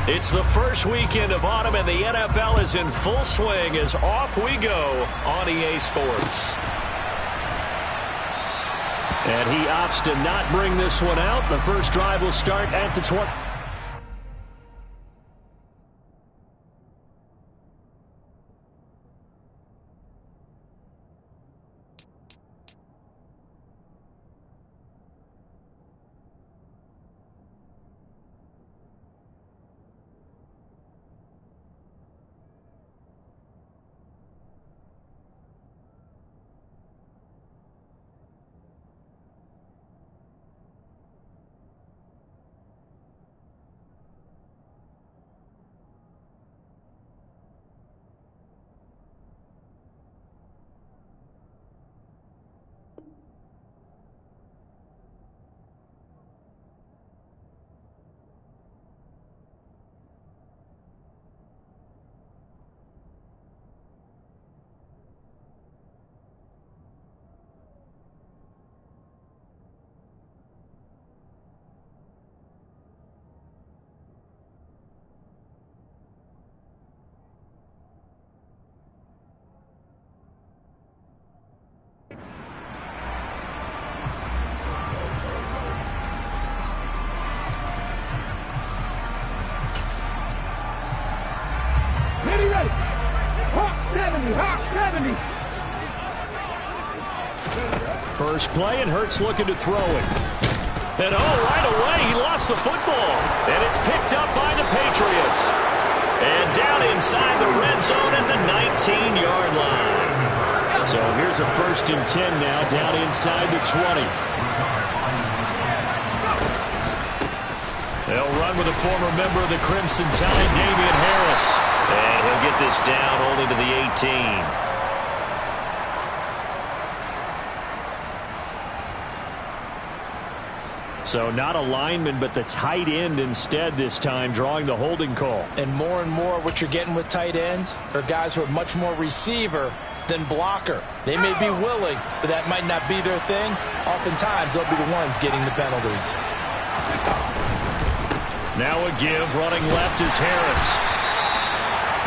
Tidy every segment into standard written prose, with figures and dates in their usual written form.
It's the first weekend of autumn, and the NFL is in full swing as off we go on EA Sports. And he opts to not bring this one out. The first drive will start at the 20. First play, and Hurts looking to throw it. And right away, he lost the football. And it's picked up by the Patriots. And down inside the red zone at the 19-yard line. So here's a 1st and 10 now, down inside the 20. They'll run with a former member of the Crimson Tide, Damian Harris. And he'll get this down only to the 18. So not a lineman, but the tight end instead this time, drawing the holding call. And more what you're getting with tight ends are guys who are much more receiver than blocker. They may be willing, but that might not be their thing. Oftentimes, they'll be the ones getting the penalties. Now a give, running left is Harris.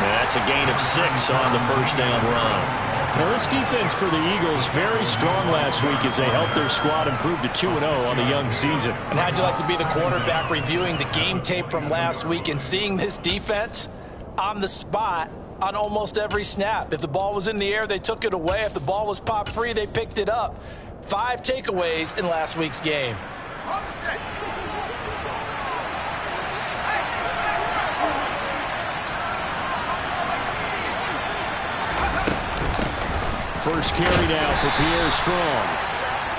That's a gain of 6 on the first down run. Now, this defense for the Eagles very strong last week as they helped their squad improve to 2-0 on the young season. And how'd you like to be the quarterback reviewing the game tape from last week and seeing this defense on the spot on almost every snap? If the ball was in the air, they took it away. If the ball was pop free, they picked it up. 5 takeaways in last week's game. First carry now for Pierre Strong.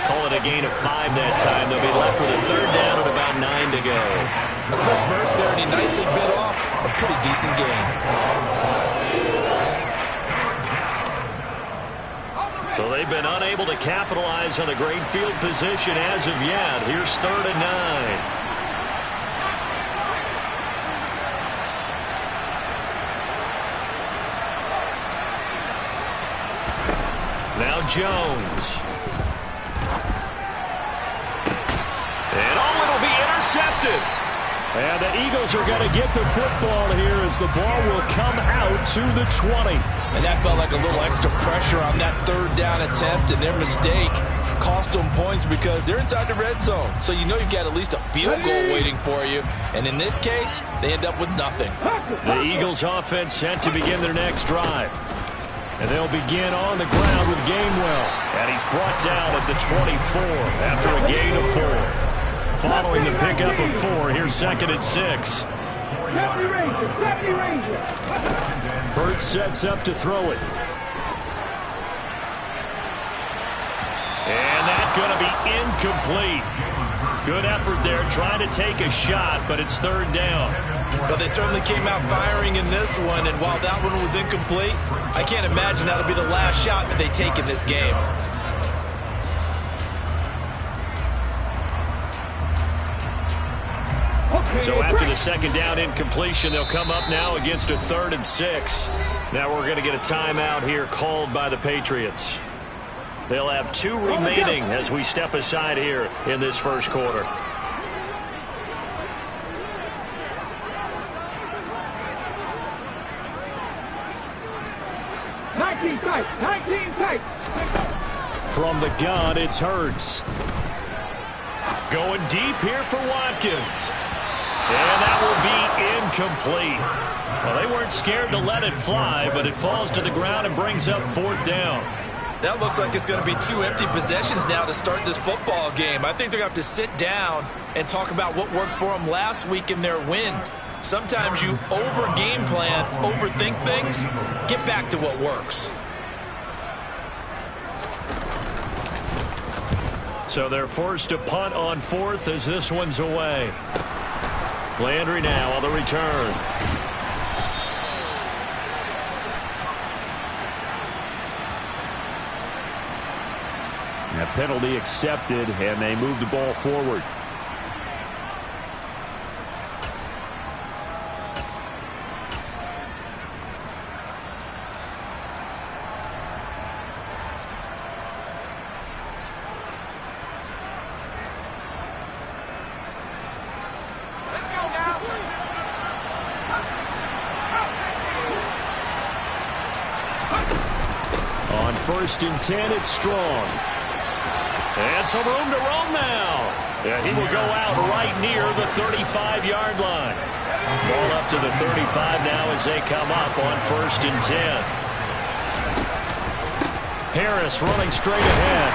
Call it a gain of 5 that time. They'll be left with a 3rd down and about 9 to go. A quick burst there, and he nicely bit off a pretty decent gain. So they've been unable to capitalize on the great field position as of yet. Here's 3rd and 9. Now Jones. And it'll be intercepted. And the Eagles are going to get the football here as the ball will come out to the 20. And that felt like a little extra pressure on that 3rd down attempt, and their mistake cost them points because they're inside the red zone. So you know you've got at least a field goal waiting for you. And in this case, they end up with nothing. The Eagles offense set to begin their next drive. And they'll begin on the ground with Gainwell. And he's brought down at the 24 after a gain of 4. Following the pickup of 4, here's 2nd and 6. Hurts sets up to throw it. And that's going to be incomplete. Good effort there trying to take a shot, but it's 3rd down. Well, they certainly came out firing in this one, and while that one was incomplete, I can't imagine that'll be the last shot that they take in this game. So after the 2nd down incompletion, they'll come up now against a 3rd and 6. Now we're going to get a timeout here called by the Patriots. They'll have 2 remaining as we step aside here in this first quarter. 19 tight. 19 tight. From the gun, it's Hurts. Going deep here for Watkins. And that will be incomplete. Well, they weren't scared to let it fly, but it falls to the ground and brings up 4th down. That looks like it's going to be 2 empty possessions now to start this football game. I think they're going to have to sit down and talk about what worked for them last week in their win. Sometimes you over-game plan, overthink things. Get back to what works. So they're forced to punt on 4th as this one's away. Landry now on the return. A penalty accepted, and they move the ball forward. On 1st and 10, it's Strong. And some room to roam now. Yeah, he will go out right near the 35-yard line. Ball up to the 35 now as they come up on 1st and 10. Harris running straight ahead.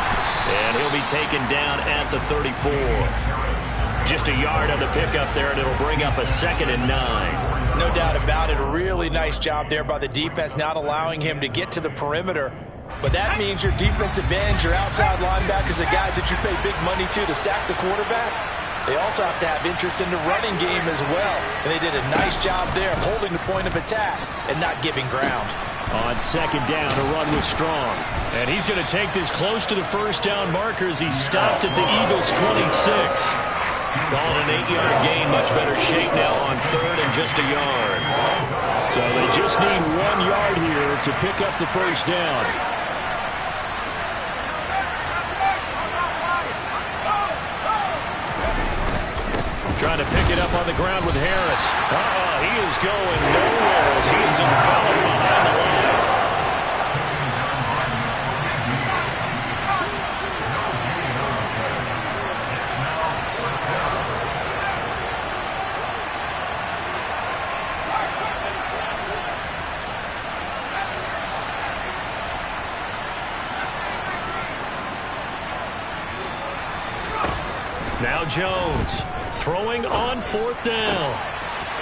And he'll be taken down at the 34. Just a yard on the pickup there, and it'll bring up a 2nd and 9. No doubt about it. A really nice job there by the defense, not allowing him to get to the perimeter. But that means your defensive ends, your outside linebackers, the guys that you pay big money to sack the quarterback, they also have to have interest in the running game as well. And they did a nice job there of holding the point of attack and not giving ground. On 2nd down, a run with Strong. And he's going to take this close to the 1st down marker as he stopped at the Eagles' 26. Calling an 8-yard gain, much better shape now on 3rd and just a yard. So they just need 1 yard here to pick up the 1st down. Trying to pick it up on the ground with Harris. He is going nowhere as he is enveloped behind the line. Now Jones. Throwing on 4th down.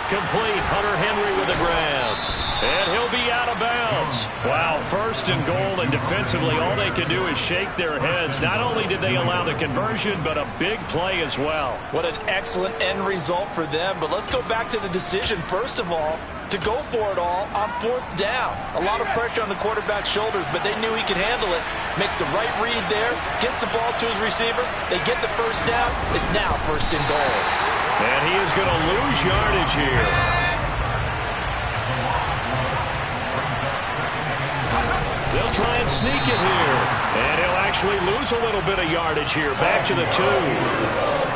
Complete. Hunter Henry with a grab. And he'll be out of bounds. Wow, 1st and goal, and defensively all they can do is shake their heads. Not only did they allow the conversion, but a big play as well. What an excellent end result for them. But let's go back to the decision, first of all, to go for it all on 4th down. A lot of pressure on the quarterback's shoulders, but they knew he could handle it. Makes the right read there, gets the ball to his receiver. They get the 1st down. It's now 1st and goal. And he is going to lose yardage here. They'll try and sneak it here. And he'll actually lose a little bit of yardage here. Back to the 2.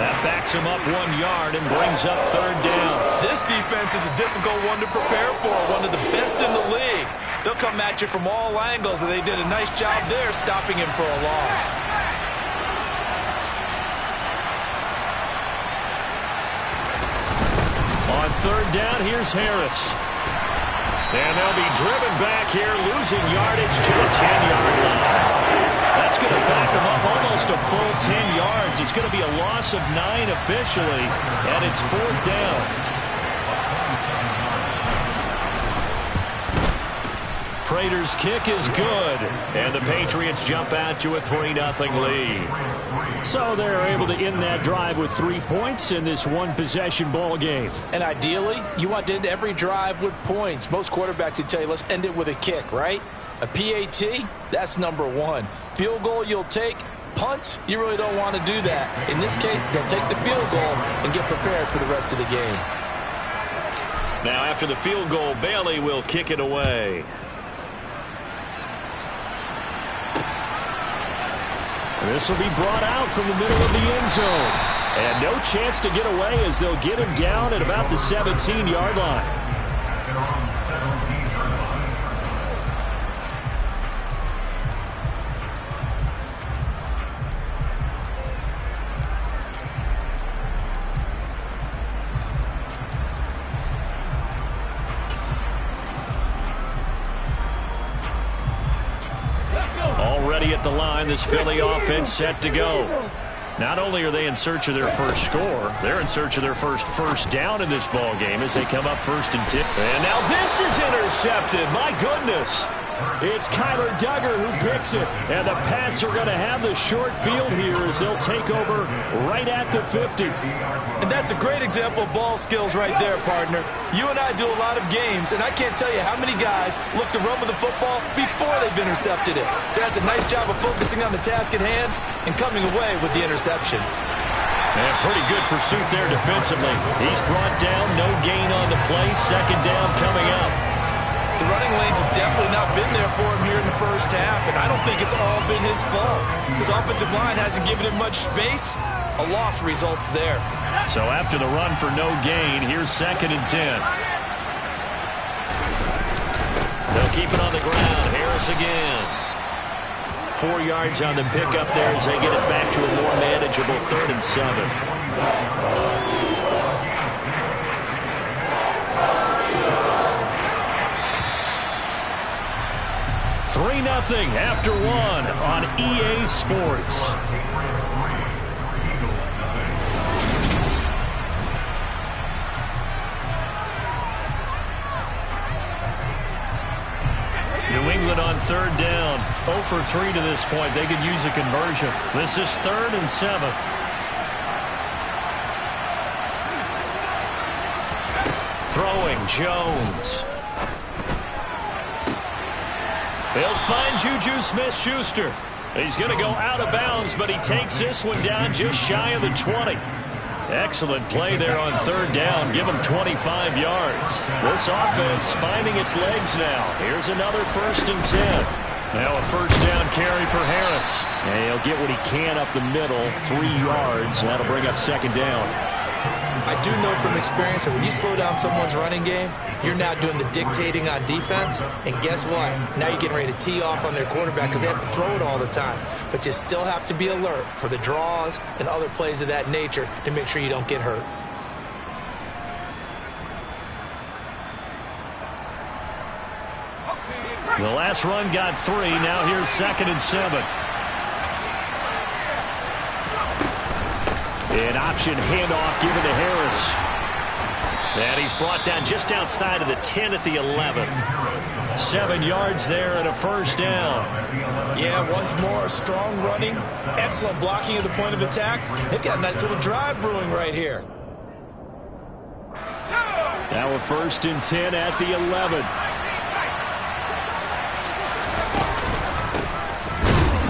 That backs him up 1 yard and brings up 3rd down. This defense is a difficult one to prepare for. One of the best in the league. They'll come at you from all angles, and they did a nice job there stopping him for a loss. On 3rd down, here's Harris. And they'll be driven back here, losing yardage to the 10-yard line. That's going to back them up almost a full 10 yards. It's going to be a loss of 9 officially, and it's 4th down. Prater's kick is good, and the Patriots jump out to a 3-0 lead. So they're able to end that drive with 3 points in this one-possession ball game. And ideally, you want to end every drive with points. Most quarterbacks would tell you, let's end it with a kick, right? A PAT, that's number 1. Field goal you'll take. Punts, you really don't want to do that. In this case, they'll take the field goal and get prepared for the rest of the game. Now after the field goal, Bailey will kick it away. This will be brought out from the middle of the end zone. And no chance to get away as they'll get him down at about the 17-yard line. the line. This Philly offense set to go. Not only are they in search of their first score, they're in search of their first down in this ball game as they come up 1st and 10. And now this is intercepted. My goodness. It's Kyler Duggar who picks it. And the Pats are going to have the short field here as they'll take over right at the 50. And that's a great example of ball skills right there, partner. You and I do a lot of games, and I can't tell you how many guys look to run with the football before they've intercepted it. So that's a nice job of focusing on the task at hand and coming away with the interception. And pretty good pursuit there defensively. He's brought down, no gain on the play. 2nd down coming up. The running lanes have definitely not been there for him here in the first half, and I don't think it's all been his fault. His offensive line hasn't given him much space. A loss results there. So after the run for no gain, here's 2nd and 10. They'll keep it on the ground. Harris again. 4 yards on the pickup there as they get it back to a more manageable 3rd and 7. 3-0 after 1 on EA Sports. New England on 3rd down. 0 for 3 to this point. They could use a conversion. This is 3rd and 7. Throwing Jones. They'll find Juju Smith-Schuster. He's going to go out of bounds, but he takes this one down just shy of the 20. Excellent play there on 3rd down. Give him 25 yards. This offense finding its legs now. Here's another 1st and 10. Now a 1st down carry for Harris. And he'll get what he can up the middle, 3 yards. That'll bring up 2nd down. I do know from experience that when you slow down someone's running game, you're now doing the dictating on defense. And guess what? Now you're getting ready to tee off on their quarterback because they have to throw it all the time. But you still have to be alert for the draws and other plays of that nature to make sure you don't get hurt. The last run got 3. Now here's 2nd and 7. An option handoff given to Harris. And he's brought down just outside of the 10 at the 11. 7 yards there and a 1st down. Yeah, once more, strong running, excellent blocking at the point of attack. They've got a nice little drive brewing right here. Now a 1st and 10 at the 11.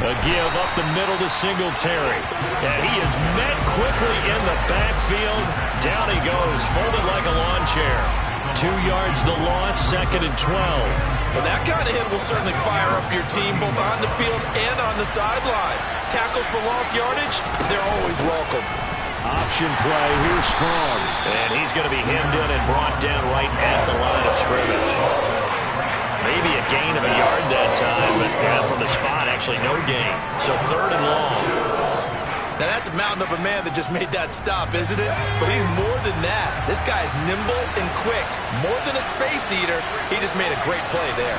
A give up the middle to Singletary. And he is met quickly in the backfield. Down he goes, folded like a lawn chair. 2 yards the loss, 2nd and 12. Well, that kind of hit will certainly fire up your team both on the field and on the sideline. Tackles for lost yardage, they're always welcome. Option play, here's Strong. And he's going to be hemmed in and brought down right at the line of scrimmage. Maybe a gain of a yard that time, but from the spot, actually no gain. So 3rd and long. Now that's a mountain of a man that just made that stop, isn't it? But he's more than that. This guy is nimble and quick. More than a space eater, he just made a great play there.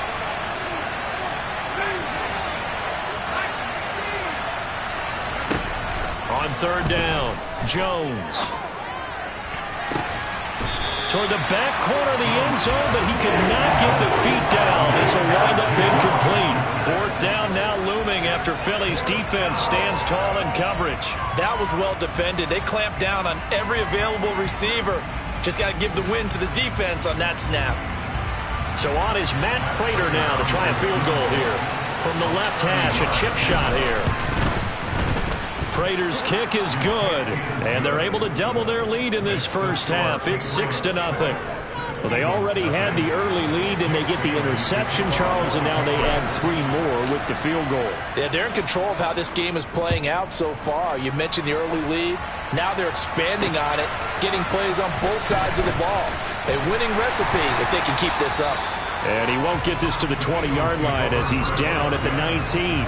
On 3rd down, Jones. Toward the back corner of the end zone, but he could not get the feet down. This will wind up incomplete. 4th down now looming after Philly's defense stands tall in coverage. That was well defended. They clamped down on every available receiver. Just got to give the win to the defense on that snap. So on is Matt Prater now to try a field goal here. From the left hash, a chip shot here. Prater's kick is good, and they're able to double their lead in this first half. It's 6-0. Well, they already had the early lead, and they get the interception, Charles, and now they add 3 more with the field goal. Yeah, they're in control of how this game is playing out so far. You mentioned the early lead. Now they're expanding on it, getting plays on both sides of the ball. A winning recipe if they can keep this up. And he won't get this to the 20-yard line as he's down at the 19.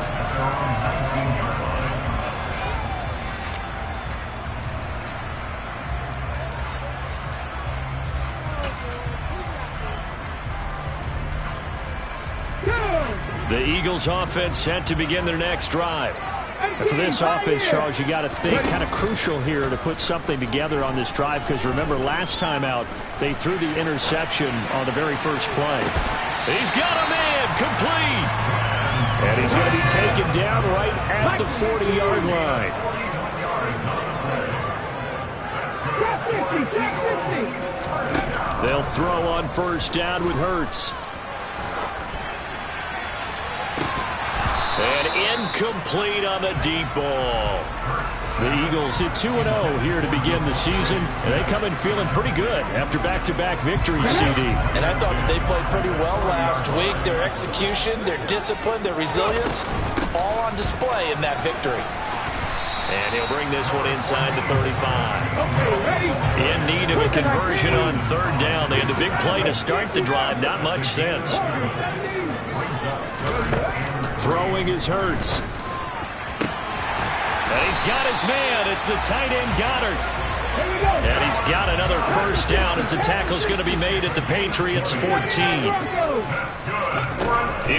The Eagles offense set to begin their next drive. And for this offense, Charles, you got to think kind of crucial here to put something together on this drive, because remember last time out they threw the interception on the very first play. He's got a man complete. And he's going to be taken down right at the 40-yard line. They'll throw on first down with Hurts. And incomplete on the deep ball. The Eagles hit 2-0 here to begin the season, and they come in feeling pretty good after back-to-back victories, CD. And I thought that they played pretty well last week. Their execution, their discipline, their resilience, all on display in that victory. And he'll bring this one inside the 35. In need of a conversion on third down. They had the big play to start the drive. Not much sense. Throwing is Hurts. And he's got his man. It's the tight end Goddard. And he's got another first down as the tackle's going to be made at the Patriots 14.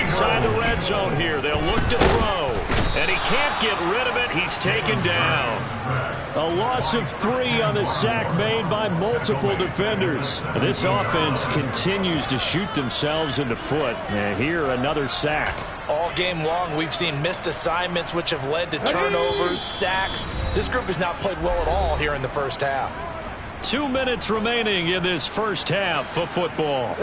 Inside the red zone here. They'll look to throw. And he can't get rid of it. He's taken down. A loss of 3 on the sack made by multiple defenders. This offense continues to shoot themselves in the foot. And here, another sack. All game long, we've seen missed assignments, which have led to turnovers, sacks. This group has not played well at all here in the first half. 2 minutes remaining in this first half of football.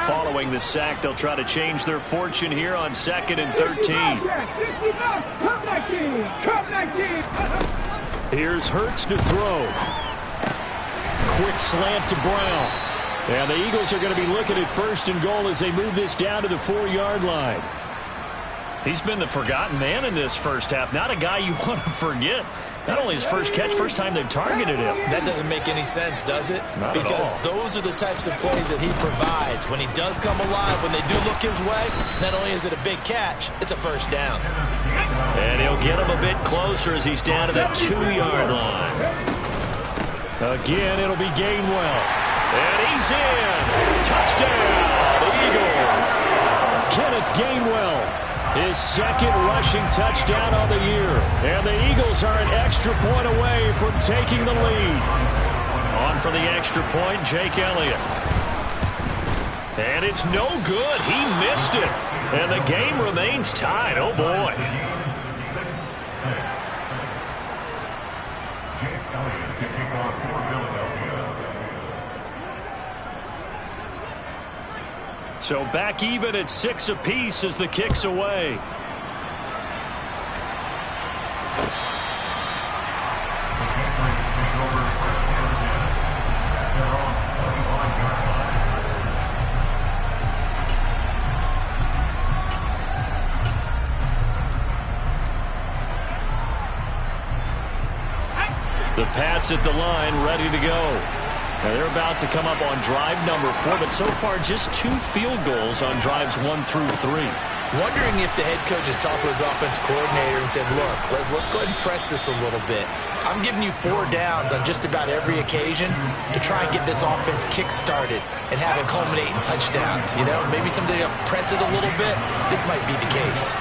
Following the sack, they'll try to change their fortune here on 2nd and 13. Here's Hurts to throw. Quick slant to Brown. And the Eagles are going to be looking at 1st and goal as they move this down to the 4-yard line. He's been the forgotten man in this first half. Not a guy you want to forget. Not only his first catch, first time they've targeted him. That doesn't make any sense, does it? Not because at all. Those are the types of plays that he provides. When he does come alive, when they do look his way, not only is it a big catch, it's a first down. And he'll get him a bit closer as he's down to the 2-yard line. Again, it'll be Gainwell. And he's in. Touchdown, the Eagles. Kenneth Gainwell. His 2nd rushing touchdown on the year. And the Eagles are an extra point away from taking the lead. On for the extra point, Jake Elliott. And it's no good. He missed it. And the game remains tied. Oh, boy. So back even at 6 apiece as the kick's away. The Pats at the line, ready to go. Now they're about to come up on drive number 4, but so far just 2 field goals on drives 1 through 3. Wondering if the head coach has talked with his offense coordinator and said, look, let's go ahead and press this a little bit. I'm giving you 4 downs on just about every occasion to try and get this offense kick-started and have it culminate in touchdowns. You know, maybe someday I'll press it a little bit. This might be the case.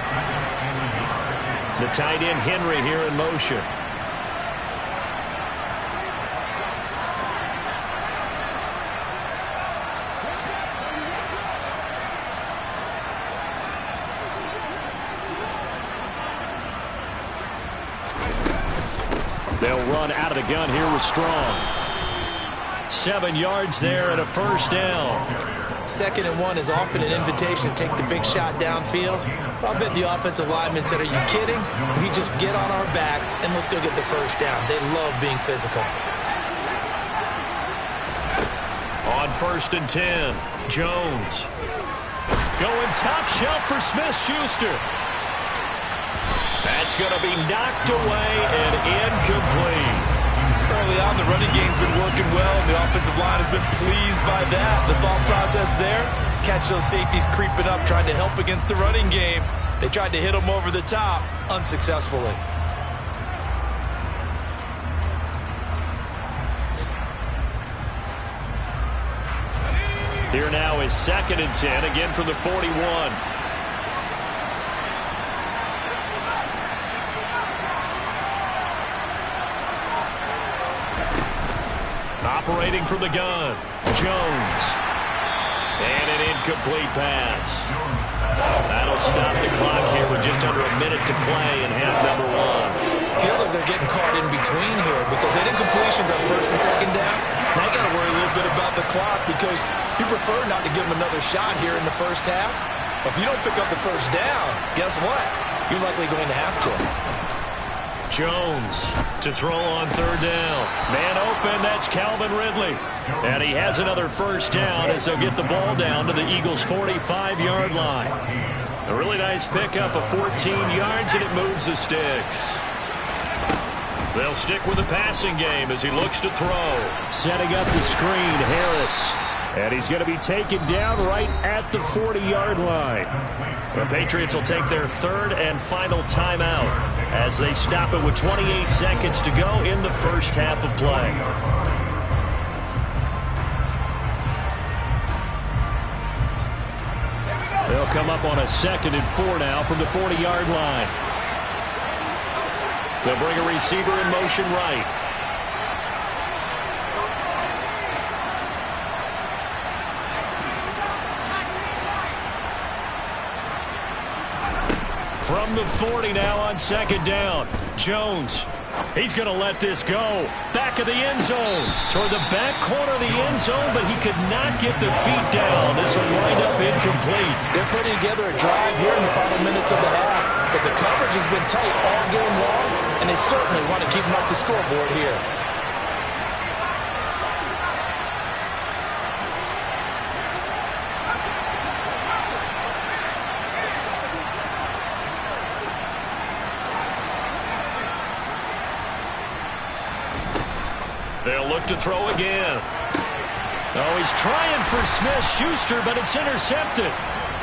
The tight end Henry here in motion. They'll run out of the gun here with Strong. 7 yards there and a first down. 2nd and 1 is often an invitation to take the big shot downfield. I'll bet the offensive lineman said, are you kidding? We just get on our backs and let's go get the first down. They love being physical. On 1st and 10, Jones. Going top shelf for Smith-Schuster. That's going to be knocked away and incomplete. Early on, the running game's been working well, and the offensive line has been pleased by that. The thought process there, catch those safeties creeping up, trying to help against the running game. They tried to hit them over the top, unsuccessfully. Here now is 2nd and 10, again from the 41. operating from the gun. Jones. And an incomplete pass. That'll stop the clock here with just under a minute to play in half number one. Feels like they're getting caught in between here because they did incompletions on first and second down. Now you got to worry a little bit about the clock because you prefer not to give them another shot here in the first half. If you don't pick up the first down, guess what? You're likely going to have to. Jones to throw on third down. Man open, that's Calvin Ridley. And he has another first down as they'll get the ball down to the Eagles' 45-yard line. A really nice pickup of 14 yards, and it moves the sticks. They'll stick with the passing game as he looks to throw. Setting up the screen, Harris. And he's going to be taken down right at the 40-yard line. The Patriots will take their third and final timeout as they stop it with 28 seconds to go in the first half of play. They'll come up on a 2nd and 4 now from the 40-yard line. They'll bring a receiver in motion right. From the 40 now on 2nd down. Jones. He's going to let this go. Back of the end zone. Toward the back corner of the end zone, but he could not get the feet down. This will wind up incomplete. They're putting together a drive here in the final minutes of the half. But the coverage has been tight all game long, and they certainly want to keep them off the scoreboard here. They'll look to throw again. Oh, he's trying for Smith-Schuster, but it's intercepted.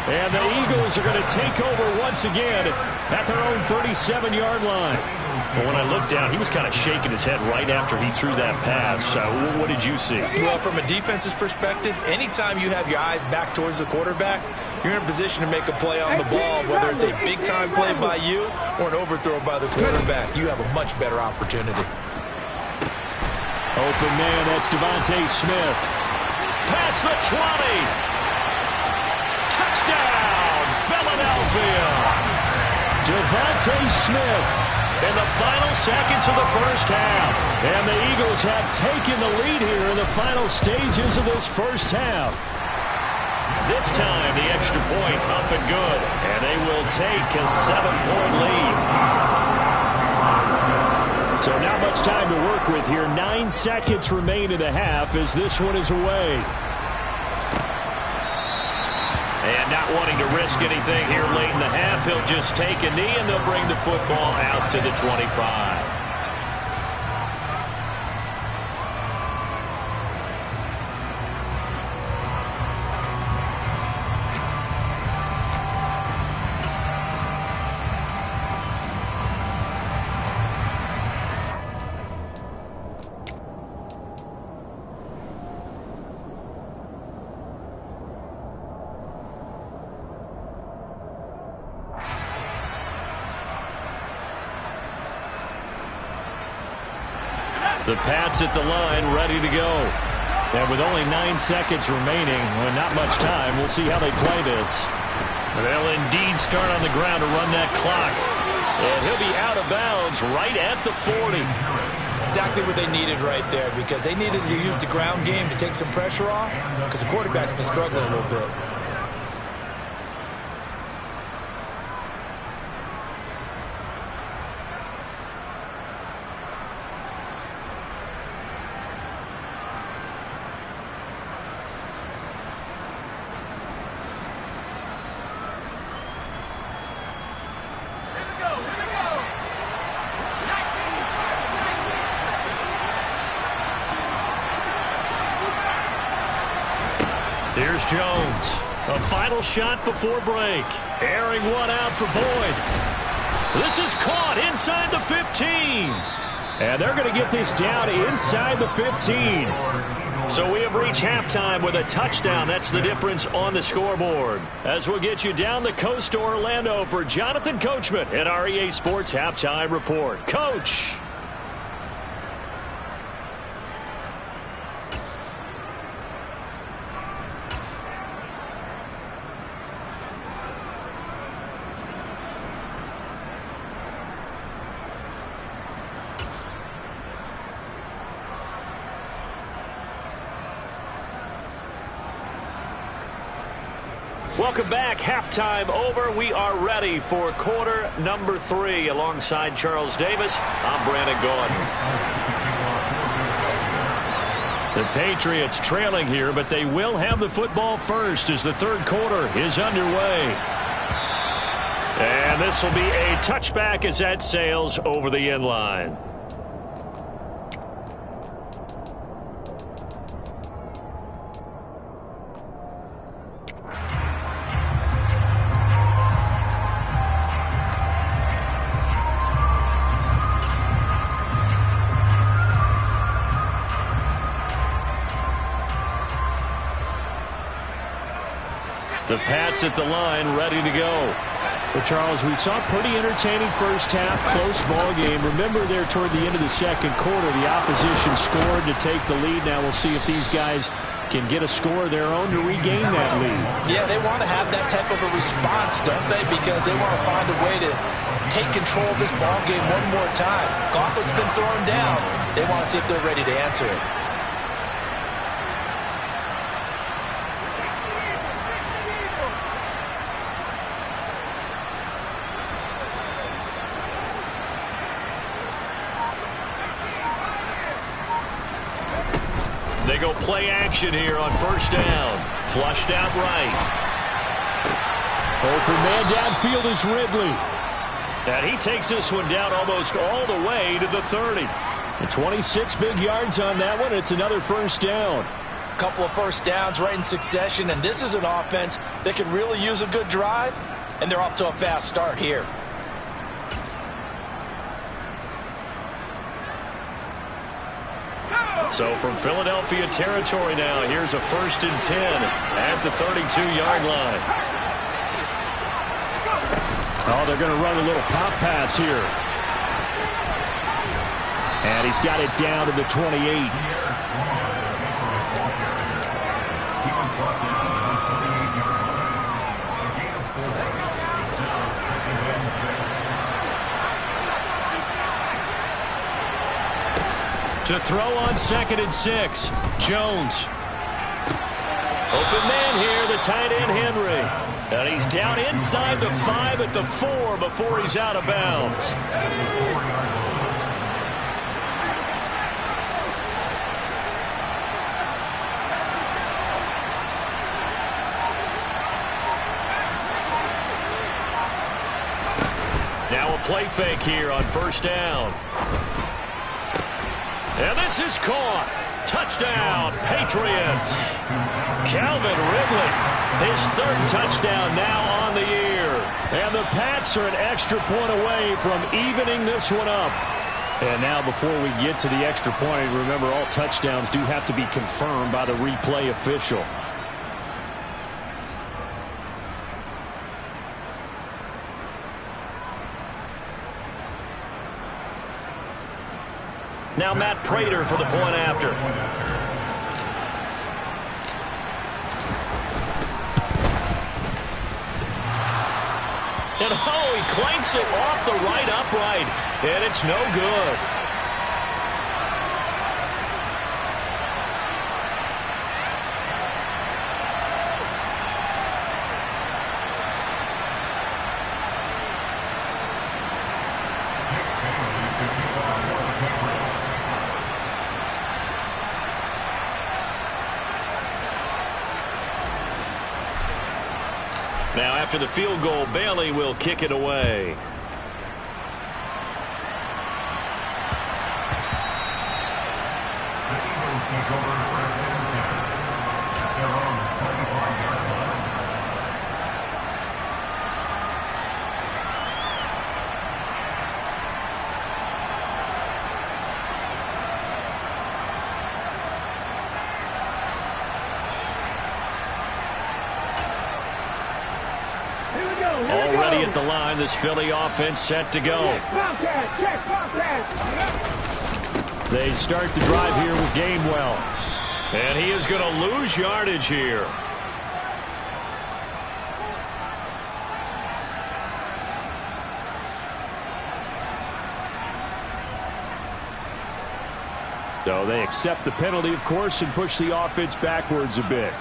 And the Eagles are going to take over once again at their own 37-yard line. Well, when I looked down, he was kind of shaking his head right after he threw that pass. What did you see? Well, from a defense's perspective, anytime you have your eyes back towards the quarterback, you're in a position to make a play on the ball, whether it's a big-time play by you or an overthrow by the quarterback. You have a much better opportunity. Open man, that's Devontae Smith. Past the 20. Touchdown, Philadelphia. Devontae Smith in the final seconds of the first half. And the Eagles have taken the lead here in the final stages of this first half. This time, the extra point up and good. And they will take a 7-point lead. So not much time to work with here. 9 seconds remain in the half as this one is away. And not wanting to risk anything here late in the half, he'll just take a knee and they'll bring the football out to the 25. The Pats at the line, ready to go. And with only 9 seconds remaining, well, not much time, we'll see how they play this. They'll indeed start on the ground to run that clock. And he'll be out of bounds right at the 40. Exactly what they needed right there, because they needed to use the ground game to take some pressure off, because the quarterback's been struggling a little bit. Here's Jones. A final shot before break. Airing one out for Boyd. This is caught inside the 15. And they're going to get this down inside the 15. So we have reached halftime with a touchdown. That's the difference on the scoreboard. As we'll get you down the coast to Orlando for Jonathan Coachman at our EA Sports Halftime Report. Coach. Welcome back. Halftime over. We are ready for quarter number 3. Alongside Charles Davis, I'm Brandon Gaudin. The Patriots trailing here, but they will have the football first as the third quarter is underway. And this will be a touchback as that sails over the end line. The Pats at the line, ready to go. But Charles, we saw a pretty entertaining first half, close ball game. Remember there toward the end of the second quarter, the opposition scored to take the lead. Now we'll see if these guys can get a score of their own to regain that lead. Yeah, they want to have that type of a response, don't they? Because they want to find a way to take control of this ball game one more time. Gauntlet's been thrown down. They want to see if they're ready to answer it. They go play action here on first down. Flushed out right. Open man downfield is Ridley. And he takes this one down almost all the way to the 30. And 26 big yards on that one. It's another first down. A couple of first downs right in succession, and this is an offense that can really use a good drive, and they're off to a fast start here. So from Philadelphia territory now, here's a 1st and 10 at the 32-yard line. Oh, they're going to run a little pop pass here. And he's got it down to the 28. To throw on 2nd and 6. Jones. Open man here, the tight end Henry. And he's down inside the 5 at the 4 before he's out of bounds. Now a play fake here on first down. And this is caught. Touchdown, Patriots. Calvin Ridley, his 3rd touchdown now on the year. And the Pats are an extra point away from evening this one up. And now before we get to the extra point, remember all touchdowns do have to be confirmed by the replay official. Now Matt Prater for the point after. And oh, he clanks it off the right upright. And it's no good. Now after the field goal, Bailey will kick it away. Already at the line, this Philly offense set to go. They start the drive here with Gainwell. And he is going to lose yardage here. So they accept the penalty, of course, and push the offense backwards a bit.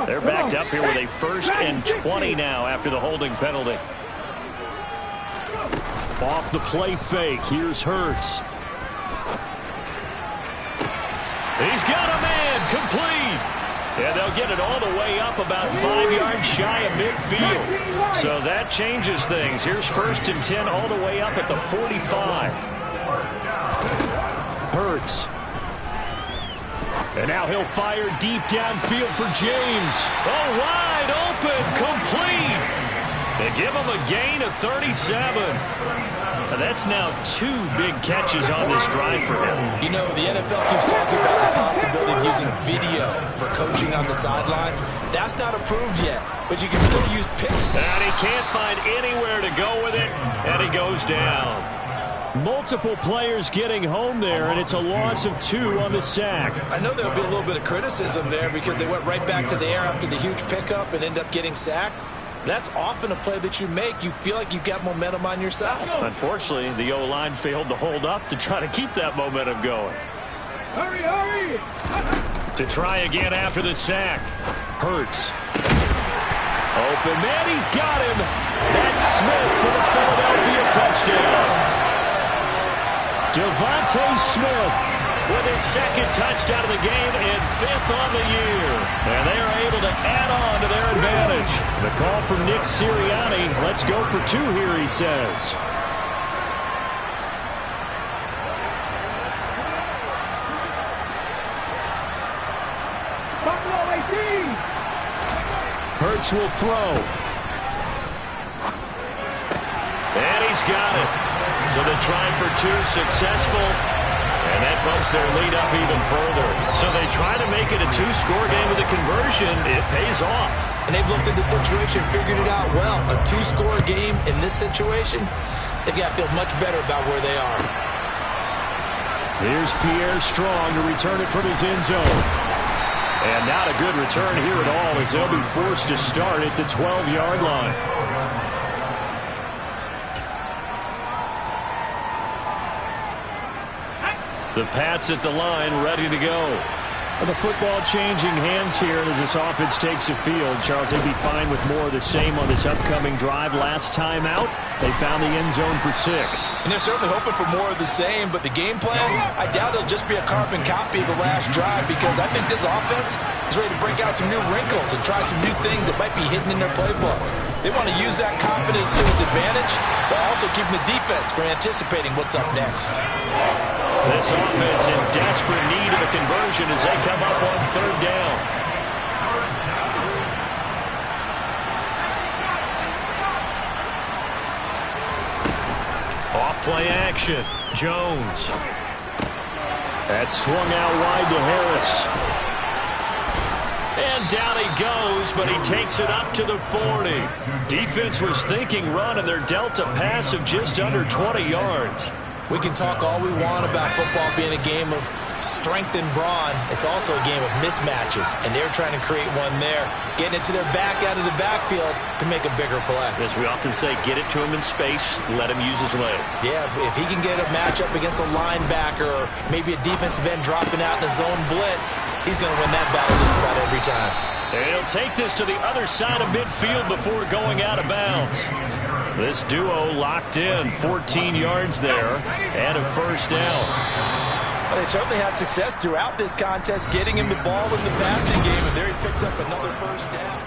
They're backed up here with a 1st and 20 now after the holding penalty. Off the play fake. Here's Hurts. He's got a man. Complete. And they'll get it all the way up about 5 yards shy of midfield. So that changes things. Here's 1st and 10 all the way up at the 45. Hurts. And now he'll fire deep downfield for James. Oh, wide open. Complete. They give him a gain of 37. And that's now 2 big catches on this drive for him. You know, the NFL keeps talking about the possibility of using video for coaching on the sidelines. That's not approved yet, but you can still use pick. And he can't find anywhere to go with it, and he goes down. Multiple players getting home there, and it's a loss of 2 on the sack. I know there'll be a little bit of criticism there because they went right back to the air after the huge pickup and end up getting sacked. That's often a play that you make. You feel like you've got momentum on your side. Unfortunately, the O-line failed to hold up to try to keep that momentum going. Hurry, hurry! To try again after the sack. Hurts. Open man, he's got him. That's Smith for the Philadelphia touchdown. Devontae Smith with his 2nd touchdown of the game and 5th on the year. And they are able to add on to their advantage. The call from Nick Sirianni. Let's go for 2 here, he says. Buffalo 18! Hurts will throw. And he's got it. So the try for 2 successful. And that bumps their lead up even further. So they try to make it a 2-score game with a conversion. It pays off. And they've looked at the situation, figured it out well. A 2-score game in this situation, they've got to feel much better about where they are. Here's Pierre Strong to return it from his end zone. And not a good return here at all as they'll be forced to start at the 12-yard line. The Pats at the line, ready to go. And the football changing hands here as this offense takes the field. Charles, they'd be fine with more of the same on this upcoming drive. Last time out, they found the end zone for 6. And they're certainly hoping for more of the same, but the game plan, I doubt it'll just be a carbon copy of the last drive because I think this offense is ready to break out some new wrinkles and try some new things that might be hidden in their playbook. They want to use that confidence to its advantage, but also keeping the defense from anticipating what's up next. This offense in desperate need of a conversion as they come up on 3rd down. Off play action. Jones. That's swung out wide to Harris. And down he goes, but he takes it up to the 40. Defense was thinking run, and they're dealt a pass of just under 20 yards. We can talk all we want about football being a game of strength and brawn. It's also a game of mismatches, and they're trying to create one there, getting it to their back out of the backfield to make a bigger play. As we often say, get it to him in space, let him use his leg. Yeah, if he can get a matchup against a linebacker or maybe a defensive end dropping out in a zone blitz, he's going to win that battle just about every time. And he'll take this to the other side of midfield before going out of bounds. This duo locked in, 14 yards there, and a 1st down. Well, they certainly had success throughout this contest, getting him the ball in the passing game, and there he picks up another 1st down.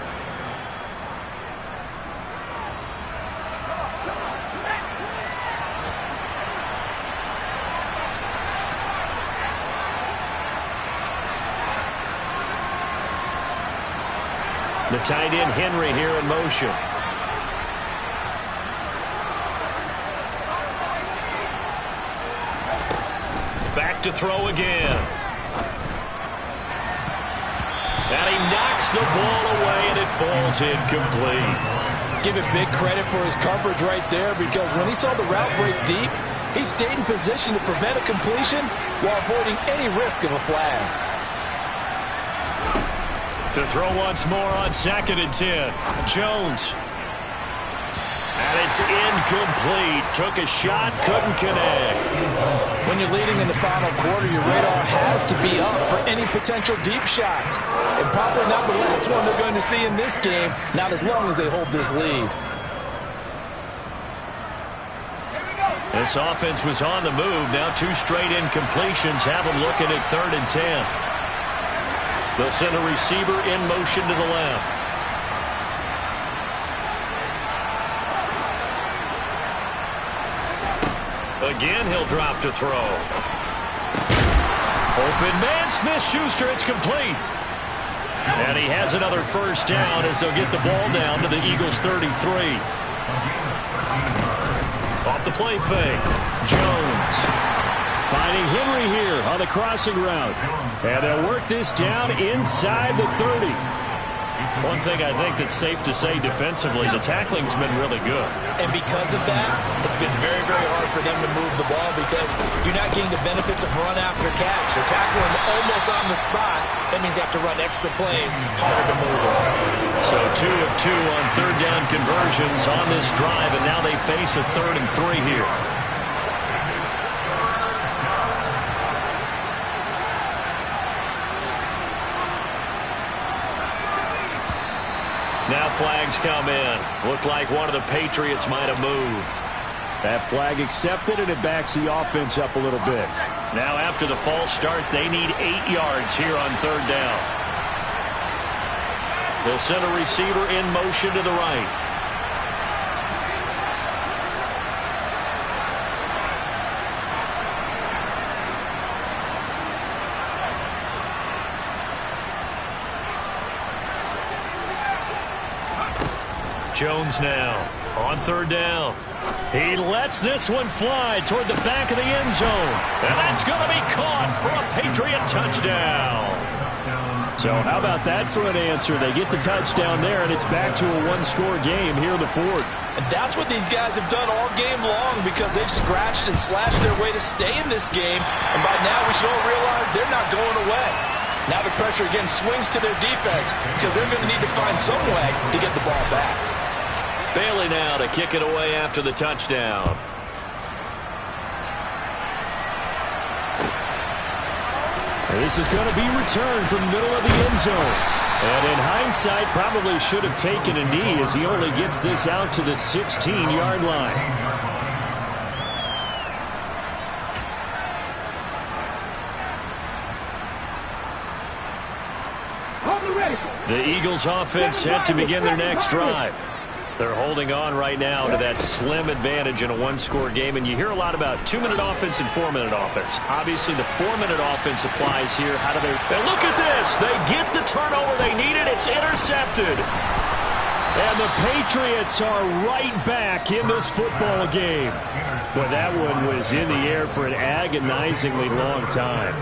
The tight end Henry here in motion. Back to throw again. And he knocks the ball away, and it falls incomplete. Give it big credit for his coverage right there, because when he saw the route break deep, he stayed in position to prevent a completion while avoiding any risk of a flag. To throw once more on 2nd and 10. Jones. And it's incomplete. Took a shot, couldn't connect. When you're leading in the final quarter, your radar has to be up for any potential deep shots. And probably not the last one they're going to see in this game, not as long as they hold this lead. This offense was on the move. Now 2 straight incompletions have them looking at 3rd and 10. They'll send a receiver in motion to the left. Again, he'll drop to throw. Open man, Smith-Schuster, it's complete. And he has another first down as they'll get the ball down to the Eagles' 33. Off the play fake, Jones. Finding Henry here on the crossing route. And they'll work this down inside the 30. One thing I think that's safe to say defensively, the tackling's been really good. And because of that, it's been very, very hard for them to move the ball because you're not getting the benefits of run after catch. They're tackling almost on the spot. That means you have to run extra plays, harder to move it. So 2 of 2 on 3rd down conversions on this drive, and now they face a 3rd and 3 here. Now flags come in. Looked like one of the Patriots might have moved. That flag accepted, and it backs the offense up a little bit. Now after the false start, they need 8 yards here on 3rd down. They'll send a receiver in motion to the right. Jones now on 3rd down. He lets this one fly toward the back of the end zone. And that's going to be caught for a Patriot touchdown. So how about that for an answer? They get the touchdown there, and it's back to a 1-score game here in the 4th. And that's what these guys have done all game long because they've scratched and slashed their way to stay in this game. And by now we should all realize they're not going away. Now the pressure again swings to their defense because they're going to need to find some way to get the ball back. Bailey now to kick it away after the touchdown. This is going to be returned from the middle of the end zone. And in hindsight, probably should have taken a knee as he only gets this out to the 16-yard line. The Eagles offense set to begin their next drive. They're holding on right now to that slim advantage in a 1-score game. And you hear a lot about 2-minute offense and 4-minute offense. Obviously, the 4-minute offense applies here. How do they... And look at this. They get the turnover they needed. It's intercepted. And the Patriots are right back in this football game. Well, that one was in the air for an agonizingly long time.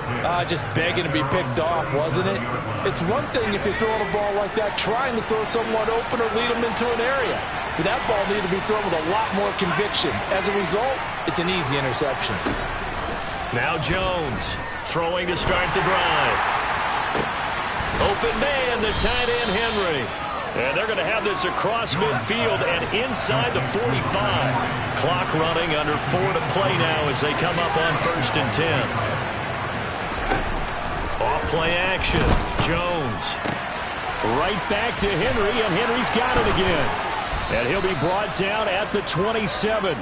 Just begging to be picked off, wasn't it? It's one thing if you're throwing a ball like that, trying to throw someone open or lead them into an area. But that ball needed to be thrown with a lot more conviction. As a result, it's an easy interception. Now Jones throwing to start the drive. Open man, the tight end Henry. And they're going to have this across midfield and inside the 45. Clock running, under 4 to play now as they come up on 1st and 10. Off play action. Jones. Right back to Henry, and Henry's got it again. And he'll be brought down at the 27.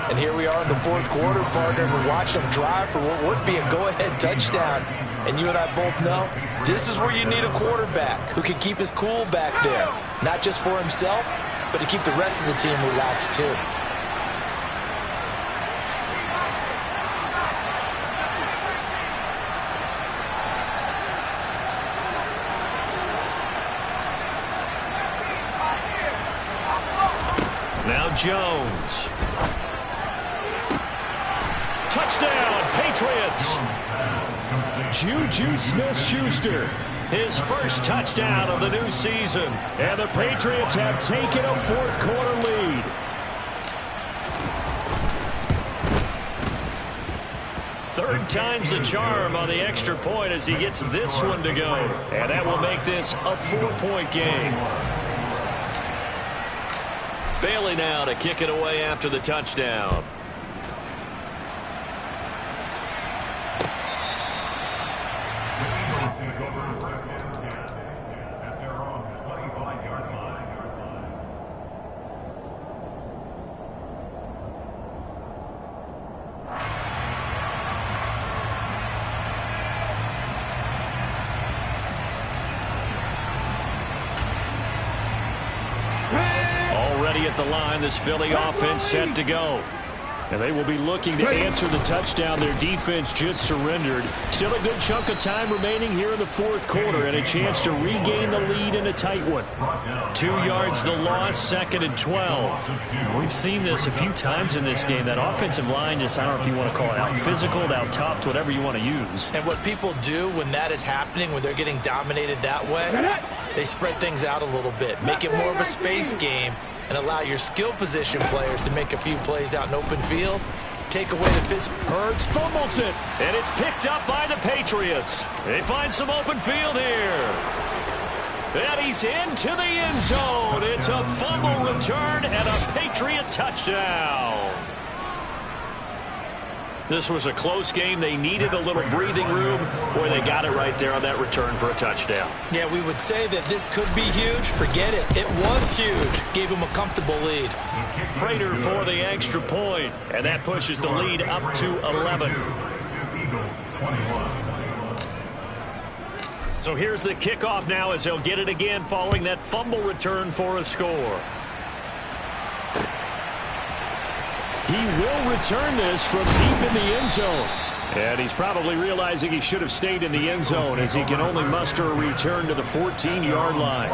And here we are in the 4th quarter, partner. We watch them drive for what would be a go-ahead touchdown. And you and I both know this is where you need a quarterback who can keep his cool back there. Not just for himself, but to keep the rest of the team relaxed too. Now Jones. Touchdown, Patriots. Juju Smith-Schuster. His first touchdown of the new season. And the Patriots have taken a 4th quarter lead. Third time's the charm on the extra point as he gets this one to go. And that will make this a 4-point game. Bailey now to kick it away after the touchdown. Already at the line, this Philly offense set to go. And they will be looking to answer the touchdown their defense just surrendered. Still a good chunk of time remaining here in the fourth quarter and a chance to regain the lead in a tight one. 2 yards the loss, 2nd and 12. We've seen this a few times in this game. That offensive line just, I don't know if you want to call it out physical, out tough, whatever you want to use. And what people do when that is happening, when they're getting dominated that way, they spread things out a little bit, make it more of a space game, and allow your skill position players to make a few plays out in open field. Take away the physical. Hurts fumbles it, and it's picked up by the Patriots. They find some open field here. And he's into the end zone. It's a fumble return and a Patriot touchdown. This was a close game. They needed a little breathing room. Boy, they got it right there on that return for a touchdown. Yeah, we would say that this could be huge. Forget it. It was huge. Gave him a comfortable lead. Prater for the extra point, and that pushes the lead up to 11. So here's the kickoff now as they'll get it again following that fumble return for a score. He will return this from deep in the end zone. And he's probably realizing he should have stayed in the end zone as he can only muster a return to the 14-yard line.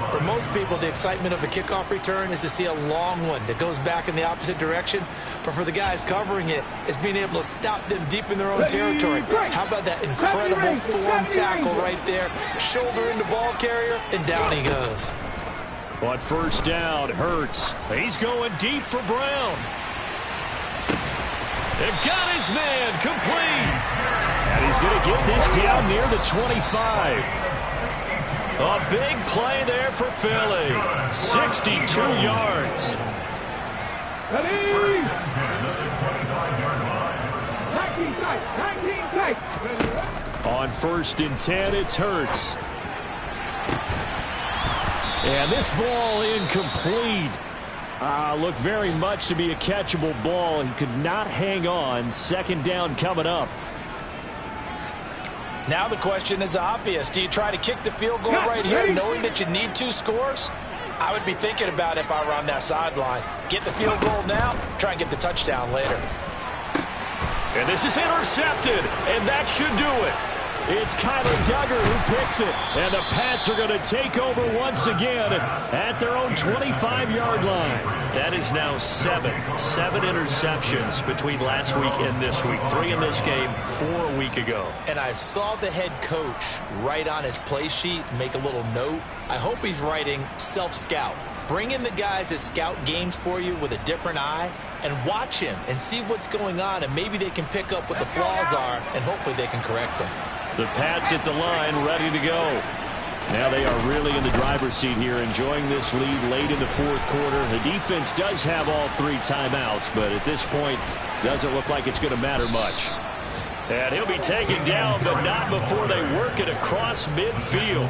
For most people, the excitement of a kickoff return is to see a long one that goes back in the opposite direction. But for the guys covering it, it's being able to stop them deep in their own territory. How about that incredible form tackle right there? Shoulder into ball carrier, and down he goes. On first down, Hurts. He's going deep for Brown. They've got his man complete. And he's going to get this down near the 25. A big play there for Philly. 62 yards. Ready? 19 On first and 10, it's Hurts. And this ball incomplete. Looked very much to be a catchable ball. He could not hang on. Second down coming up. Now the question is obvious. Do you try to kick the field goal right here knowing that you need 2 scores? I would be thinking about if I were on that sideline. Get the field goal now, try and get the touchdown later. And this is intercepted, and that should do it. It's Kyler Duggar who picks it, and the Pats are going to take over once again at their own 25-yard line. That is now 7 interceptions between last week and this week. 3 in this game, 4 a week ago. And I saw the head coach write on his play sheet, make a little note. I hope he's writing self-scout. Bring in the guys that scout games for you with a different eye and watch him and see what's going on, and maybe they can pick up what the flaws are, and hopefully they can correct them. The Pats at the line, ready to go. Now they are really in the driver's seat here, enjoying this lead late in the fourth quarter. The defense does have all 3 timeouts, but at this point, doesn't look like it's going to matter much. And he'll be taken down, but not before they work it across midfield.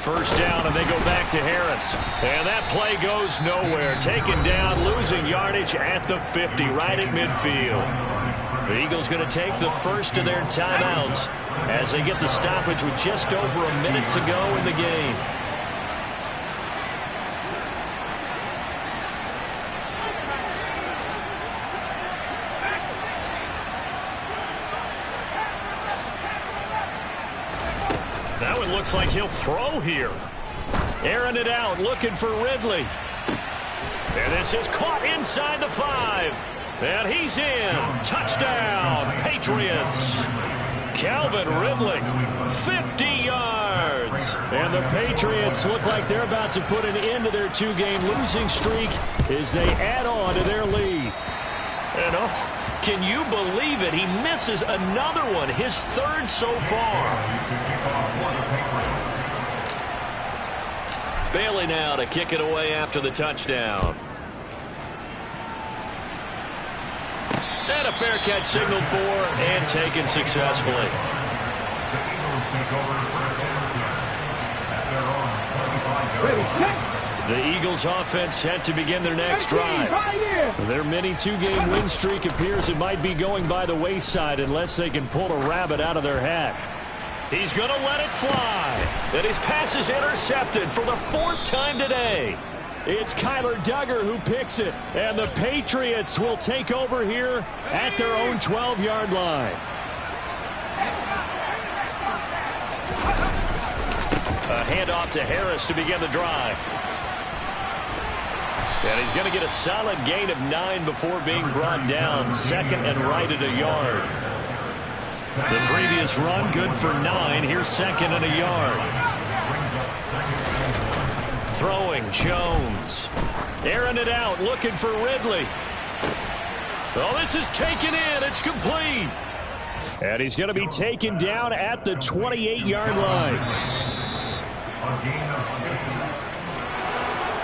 First down, and they go back to Harris. And that play goes nowhere. Taken down, losing yardage at the 50, right at midfield. The Eagles going to take the first of their timeouts as they get the stoppage with just over a minute to go in the game. That one looks like he'll throw here. Airing it out, looking for Ridley. And this is caught inside the 5. And he's in. Touchdown, Patriots. Calvin Ridley, 50 yards. yards. And the Patriots look like they're about to put an end to their 2-game losing streak as they add on to their lead. And can you believe it? He misses another one, his third so far. Bailey now to kick it away after the touchdown. And a fair catch signaled for and taken successfully. The Eagles offense set to begin their next drive. Their mini 2-game win streak appears it might be going by the wayside unless they can pull a rabbit out of their hat. He's going to let it fly. And his pass is intercepted for the 4th time today. It's Kyler Duggar who picks it. And the Patriots will take over here at their own 12-yard line. A handoff to Harris to begin the drive. And he's going to get a solid gain of 9 before being brought down. 2nd and right at a yard. The previous run good for 9. Here's 2nd and a yard. Throwing Jones. Airing it out, looking for Ridley. Oh, this is taken in. It's complete. And he's going to be taken down at the 28-yard line.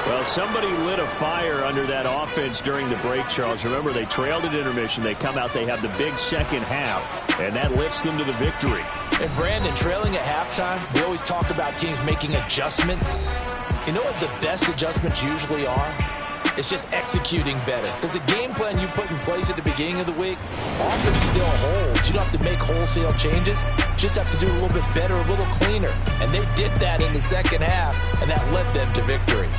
Well, somebody lit a fire under that offense during the break, Charles. Remember, they trailed at intermission. They come out, they have the big second half, and that lifts them to the victory. And Brandon, trailing at halftime, we always talk about teams making adjustments. You know what the best adjustments usually are? It's just executing better. Because the game plan you put in place at the beginning of the week often still holds. You don't have to make wholesale changes. You just have to do it a little bit better, a little cleaner. And they did that in the second half, and that led them to victory.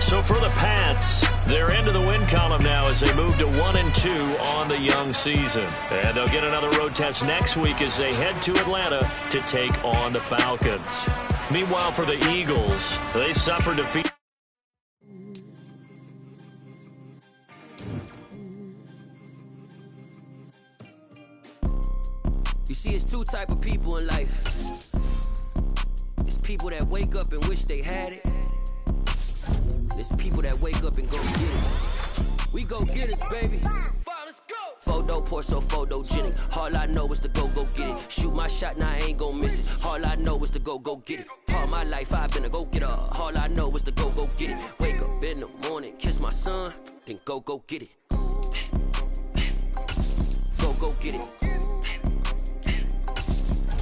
So for the Pats, they're into the win column now as they move to 1-2 on the young season. And they'll get another road test next week as they head to Atlanta to take on the Falcons. Meanwhile, for the Eagles, they suffered defeat. You see, it's 2 type of people in life. It's people that wake up and wish they had it. There's people that wake up and go get it. We go get it, baby. Let's go. Photo pour so photogenic. All I know is to go get it. Shoot my shot, now I ain't gon' miss it. All I know is to go get it. All my life I've been a go-getter. All I know is to go get it. Wake up in the morning, kiss my son, then go get it. Go get it.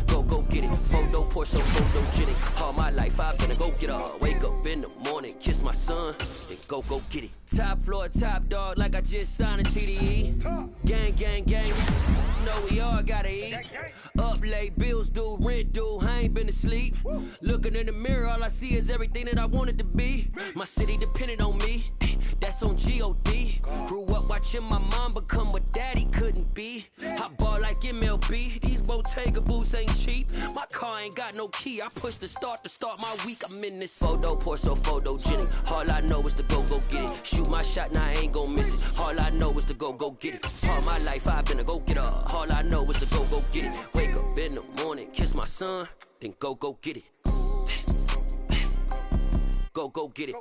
Go get it. Photo pour so photogenic. All my life I've been a go-getter. Wake up in the morning, kiss my son, then go get it. Top floor, top dog, like I just signed a TDE. Gang, gang, gang. You know we all gotta eat. Up late, bills due, rent due, I ain't been asleep. Looking in the mirror, all I see is everything that I wanted to be. My city depended on me, that's on G.O.D. Grew up watching my mom become what daddy couldn't be. I ball like MLB, these Bottega boots ain't cheap. My car ain't got no key, I push the start to start my week. I'm in this photo pour so photogenic. All I know is to go get it. Shoot my shot, now I ain't gon' miss it. All I know is to go get it. All my life I've been a go-getter. All I know is to go get it. Wake up in the morning, kiss my son, then go get it. Go get it.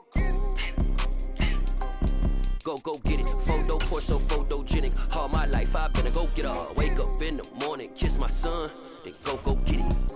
Go get it. Photo pour so photogenic. All my life I've been a go-getter. Wake up in the morning, kiss my son, then go get it.